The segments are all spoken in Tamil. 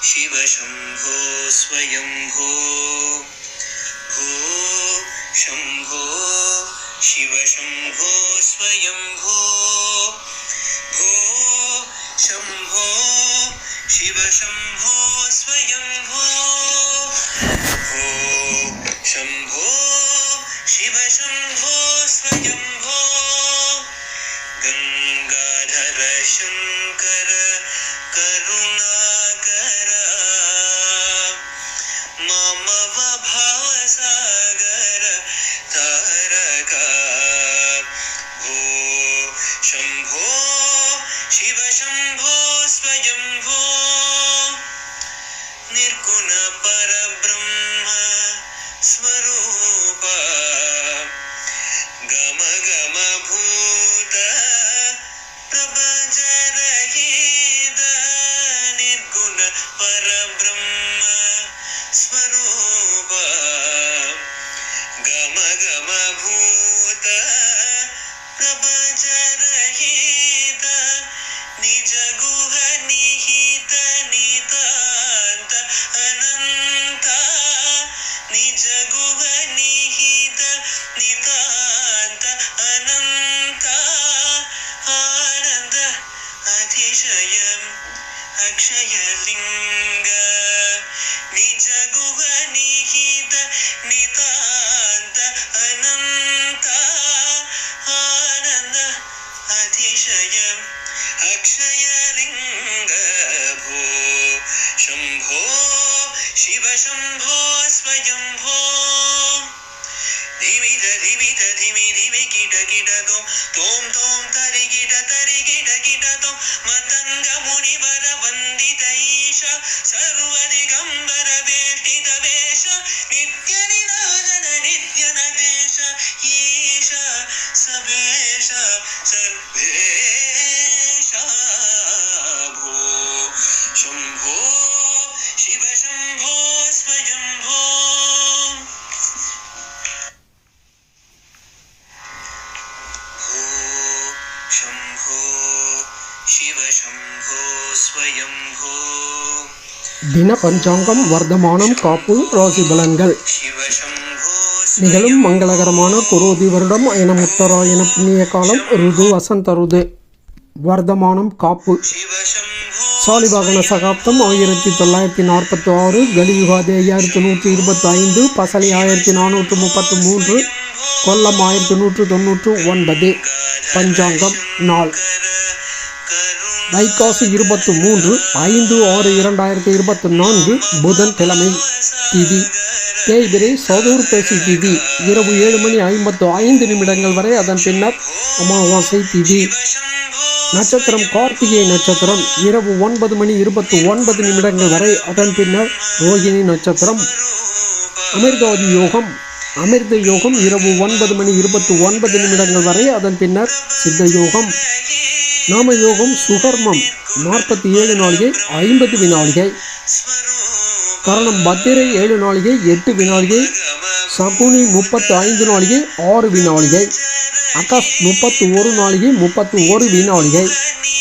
शिव शंभो स्वयंभो भो शंभो शिव शंभो स्वयंभो भो शंभो शिव शंभो स्वयंभो भो शंभो शिव शंभो स्वयंभो गंगाधर शंकर करुणाकर मम भवसागर तारका भो शंभो शिव शंभो स्वयंभो निर्गुण परब्रह्म स्वरूप गम गम भूत प्रपंच रहित निर्गुण परब्रह्म स्वरूप गम गम भूत प्रपंच रहित निज गुह निहित नितांत अनंत निज गुह निहित नितांत अनंत आनंद अतिशयम् अक्षय लिंग निज गुह निहित नितांत अनंत आनंद अतिशयम् अक्षय लिंग भो शंभो शिव शंभो स्वयंभो धिमित धिमित धिमि धिमि कीट कीट तोम तोम तरि कीट कीट तोम मतंग मुनिवर वंदित ईश सर्वदिगंबर वेष्टित वेश नित्य निराजन नित्य नदेश ईश सबेश सर्वेश भो शंभो शिव शंभो स्वयंभो शंभो शिव शंभो स्वयंभो தின பஞ்சாங்கம் வர்த்தமானம் காப்பு ராசி பலன்கள். நிகழும் மங்களகரமான குரோதி வருடம் என உத்தராயண புண்ணிய காலம் ருது வசந்த ருது. வர்த்தமானம் காப்பு சாலிவாகன சகாப்தம் 1946, கலியுகாதி 5125, பசலி 1433, கொல்லம் 1199. பஞ்சாங்கம் நாள் வைகாசி 23, 5/6/2024 புதன் கிழமை. திதி தேய்பிரை சதுர்தசி திதி இரவு 7:55 வரை, அதன் பின்னர் அமாவாசை திதி. நட்சத்திரம் கார்த்திகை நட்சத்திரம் இரவு 9:29 வரை, அதன் பின்னர் ரோகிணி நட்சத்திரம். அமிர்தாதி யோகம் அமிர்த யோகம் இரவு 9:29 வரை, அதன் பின்னர் சித்த யோகம். நாம யோகம் சுகர்மம் 47 நாளிகை 50 வினாளிகை. கரணம் பத்திரை 7 நாளிகை 8 வினாளிகை. சகுனி 35 நாளிகை 6 வினாளிகை. அகஸ் 31 நாளிகை 31 வினாளிகை.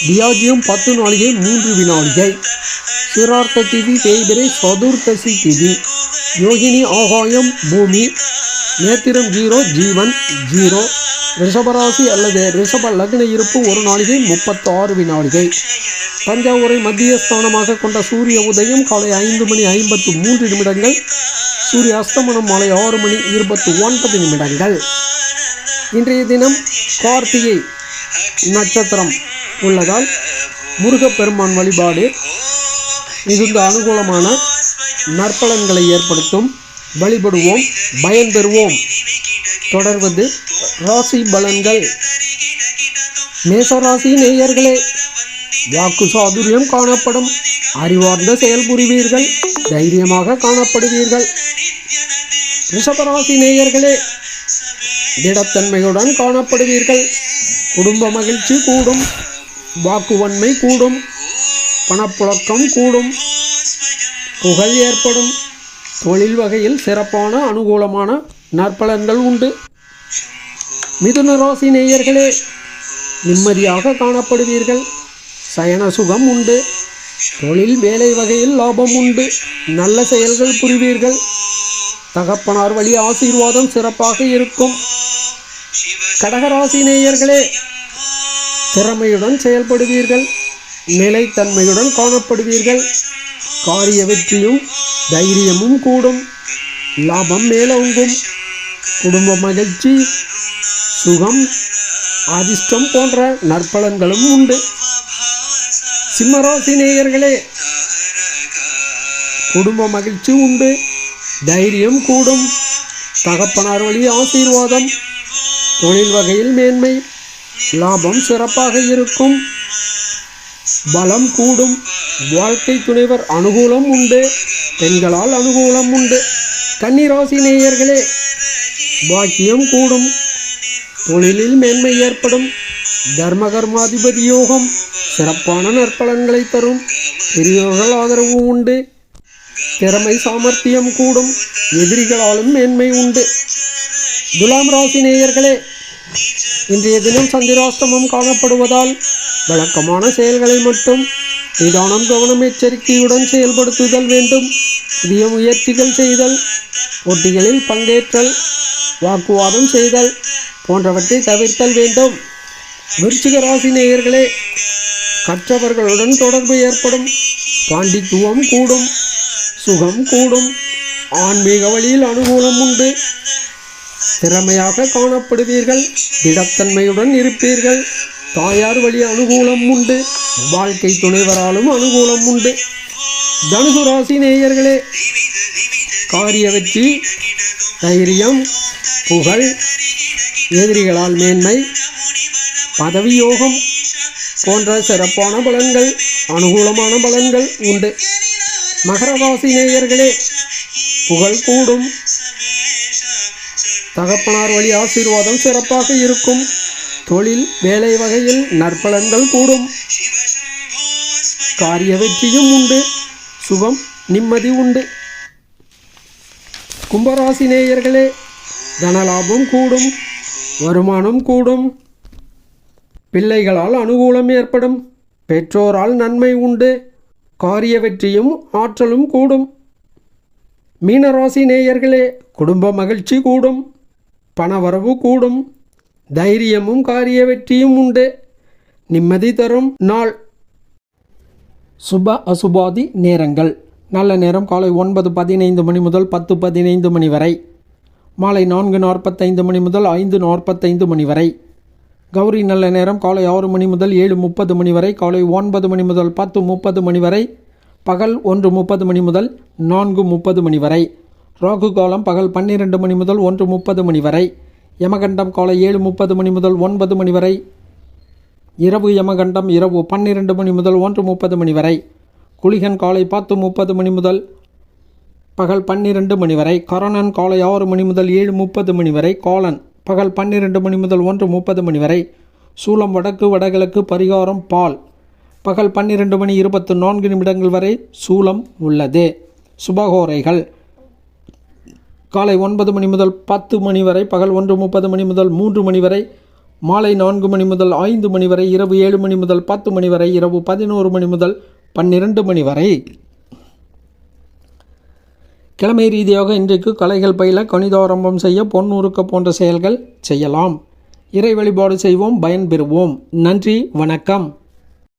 தியாஜியம் 10 நாளிகை 3 வினாளிகை. சிரார்த்த திதி தேய்பிரை சதுர்தசி திதி. யோகினி ஆகாயம் பூமி. நேத்திரம் 0 ஜீவன் 0. ரிஷபராசி அல்லது ரிஷப லக்ன இருப்பு 1 நாளிகை 36 வினாளிகை. தஞ்சாவூரை மத்திய ஸ்தானமாக கொண்ட சூரிய உதயம் காலை 5:53 சூரிய அஸ்தமனம் மாலை 6:29 இன்றைய தினம் கார்த்திகை நட்சத்திரம் உள்ளதால் முருகப்பெருமான் வழிபாடு மிகுந்த அனுகூலமான நற்பலன்களை ஏற்படுத்தும். வழிபடுவோம், பயன்பெறுவோம். தொடர்வது ராசி பலன்கள். மேசராசி நேயர்களே, வாக்கு சாதுரியம் காணப்படும். அறிவார்ந்த செயல் புரிவீர்கள். தைரியமாக காணப்படுவீர்கள். ரிஷபராசி நேயர்களே, திடத்தன்மையுடன் காணப்படுவீர்கள். குடும்ப மகிழ்ச்சி கூடும். வாக்குவன்மை கூடும். பணப்புழக்கம் கூடும். புகழ் ஏற்படும். தொழில் வகையில் சிறப்பான அனுகூலமான நற்பலன்கள் உண்டு. மிதுன ராசி நேயர்களே, நிம்மதியாக காணப்படுவீர்கள். சயன சுகம் உண்டு. தொழில் வேலை வகையில் லாபம் உண்டு. நல்ல செயல்கள் புரிவீர்கள். தகப்பனார் வழி ஆசீர்வாதம் சிறப்பாக இருக்கும். கடகராசி நேயர்களே, திறமையுடன் செயல்படுவீர்கள். நிலைத்தன்மையுடன் காணப்படுவீர்கள். காரிய வெற்றியும் தைரியமும் கூடும். லாபம் மேலோங்கும். குடும்ப மகிழ்ச்சி, சுகம், அதிர்ஷ்டம் போன்ற நற்பலன்களும் உண்டு. சிம்மராசி நேயர்களே, குடும்ப மகிழ்ச்சி உண்டு. தைரியம் கூடும். தகப்பனார் வழி ஆசீர்வாதம். தொழில் வகையில் மேன்மை. லாபம் சிறப்பாக இருக்கும். பலம் கூடும். வாழ்க்கை துணைவர் அனுகூலம் உண்டு. பெண்களால் அனுகூலம் உண்டு. கன்னிராசி நேயர்களே, பாக்கியம் கூடும். தொழிலில் மேன்மை ஏற்படும். தர்மகர்மாதிபதி யோகம் சிறப்பான நற்பலன்களை தரும். பெரியோர்கள் ஆதரவு உண்டு. திறமை சாமர்த்தியம் கூடும். எதிரிகளாலும் மேன்மை உண்டு. துலாம் ராசி நேயர்களே, இன்றைய தினம் சந்திராஷ்டமம் காணப்படுவதால் வழக்கமான செயல்களை மட்டும் நிதானம், கவனம், எச்சரிக்கையுடன் செயல்படுத்துதல் வேண்டும். புதிய முயற்சிகள் செய்தல், போட்டிகளில் பங்கேற்றல், வாக்குவாதம் செய்தல் போன்றவற்றை தவிர்த்தல் வேண்டும். விருச்சிக ராசி நேயர்களே, கற்றவர்களுடன் தொடர்பு ஏற்படும். பாண்டித்துவம் கூடும். சுகம் கூடும். ஆன்மீக வழியில் அனுகூலம் உண்டு. திறமையாக காணப்படுவீர்கள். திடத்தன்மையுடன் இருப்பீர்கள். தாயார் வழி அனுகூலம் உண்டு. வாழ்க்கை துணைவராலும் அனுகூலம் உண்டு. தனுசு ராசி நேயர்களே, காரிய வெற்றி, தைரியம், புகழ், எதிரிகளால் மேன்மை, பதவி யோகம் போன்ற சிறப்பான பலன்கள், அனுகூலமான பலன்கள் உண்டு. மகர ராசி நேயர்களே, புகழ் கூடும். தகப்பனார் வழி ஆசீர்வாதம் சிறப்பாக இருக்கும். தொழில் வேலை வகையில் நற்பலன்கள் கூடும். காரிய வெற்றியும் உண்டு. சுகம், நிம்மதி உண்டு. கும்பராசி நேயர்களே, தனலாபம் கூடும். வருமானம் கூடும். பிள்ளைகளால் அனுகூலம் ஏற்படும். பெற்றோரால் நன்மை உண்டு. காரிய வெற்றியும் ஆற்றலும் கூடும். மீனராசி நேயர்களே, குடும்ப மகிழ்ச்சி கூடும். பணவரவு கூடும். தைரியமும் காரிய வெற்றியும் உண்டு. நிம்மதி தரும் நாள். சுப அசுபாதி நேரங்கள். நல்ல நேரம் காலை 9:15 மணி முதல் 10:15 மணி வரை. மாலை 4:45 மணி முதல் 5:45 மணி வரை. கௌரி நல்ல நேரம் காலை 6 மணி முதல் 7:30 மணி வரை. காலை 9 மணி முதல் 10:30 மணி வரை. பகல் 1:30 மணி முதல் 4:30 மணி வரை. ராகு காலம் பகல் 12 மணி முதல் 1:30 மணி வரை. யமகண்டம் காலை 7:30 மணி முதல் 9 மணி வரை. இரவு யமகண்டம் இரவு 12 மணி முதல் 1:30 மணி வரை. குளிகன் காலை 10:30 மணி முதல் பகல் 12 மணி வரை. கரணன் காலை 6 மணி முதல் 7:30 மணி வரை. காலன் பகல் 12 மணி முதல் 1:30 மணி வரை. சூலம் வடக்கு வடகிழக்கு. பரிகாரம் பால். பகல் 12:24 வரை சூலம் உள்ளது. சுபகோரைகள் காலை 9 மணி முதல் 10 மணி வரை. பகல் 1:30 மணி முதல் 3 மணி வரை. மாலை 4 மணி முதல் 5 மணி வரை. இரவு 7 மணி முதல் 10 மணி வரை. இரவு 11 மணி முதல் 12 மணி வரை. கிழமை ரீதியாக இன்றைக்கு கலைகள் பயில, கணிதாரம்பம் செய்ய, பொன் உருக்க போன்ற செயல்கள் செய்யலாம். இறை வழிபாடு செய்வோம், பயன்பெறுவோம். நன்றி, வணக்கம்.